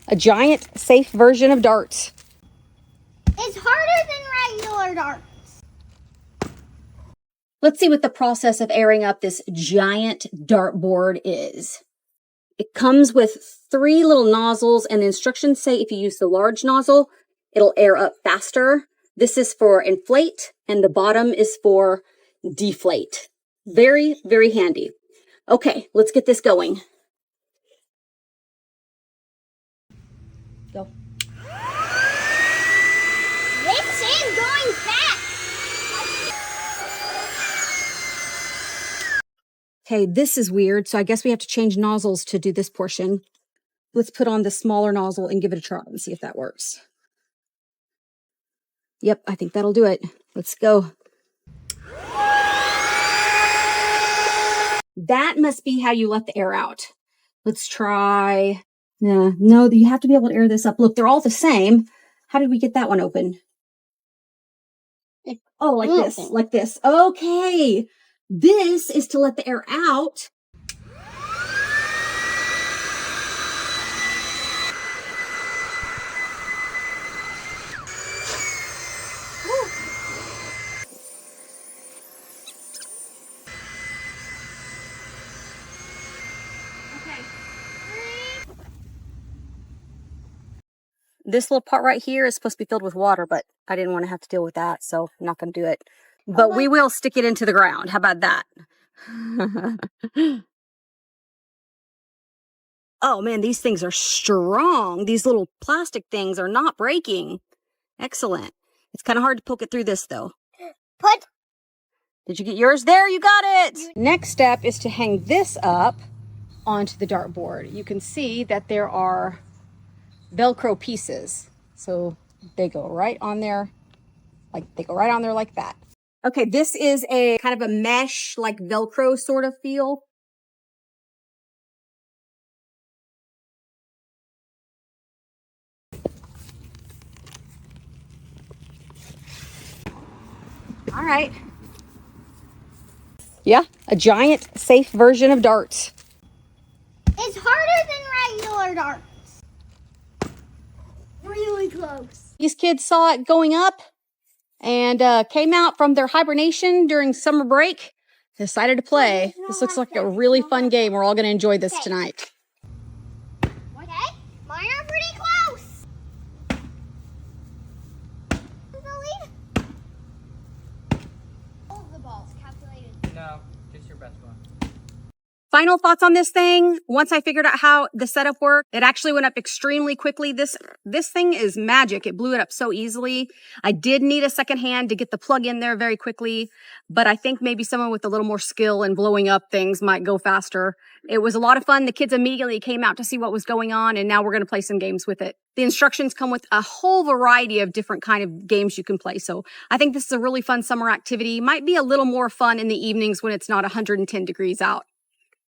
a giant, safe version of darts. It's harder than regular darts. Let's see what the process of airing up this giant dartboard is. It comes with 3 little nozzles, and the instructions say if you use the large nozzle, it'll air up faster. This is for inflate, and the bottom is for deflate. Very, very handy. Okay, let's get this going. Go. This is going fast. Okay, this is weird, so I guess we have to change nozzles to do this portion. Let's put on the smaller nozzle and give it a try and see if that works. Yep, I think that'll do it. Let's go. That must be how you let the air out. Let's try. No, you have to be able to air this up. Look, they're all the same. How did we get that one open? Oh, like this. Okay. This is to let the air out. This little part right here is supposed to be filled with water, but I didn't want to have to deal with that, so I'm not going to do it. But we will stick it into the ground. How about that? Oh man, these things are strong. These little plastic things are not breaking. Excellent. It's kind of hard to poke it through this though. Did you get yours? There, you got it. Next step is to hang this up onto the dartboard. You can see that there are Velcro pieces. So they go right on there, like that. Okay, this is a kind of a mesh, like Velcro sort of feel. All right. Yeah, a giant, safe version of darts. It's harder than regular darts. Really close. These kids saw it going up and came out from their hibernation during summer break, decided to play. This looks like a really fun game. We're all going to enjoy this tonight. Okay, mine are pretty close. All of the balls calculated. No, just your best one. Final thoughts on this thing. Once I figured out how the setup worked, it actually went up extremely quickly. This thing is magic. It blew it up so easily. I did need a second hand to get the plug in there very quickly, but I think maybe someone with a little more skill in blowing up things might go faster. It was a lot of fun. The kids immediately came out to see what was going on, and now we're going to play some games with it. The instructions come with a whole variety of different kind of games you can play. So I think this is a really fun summer activity. Might be a little more fun in the evenings when it's not 110 degrees out.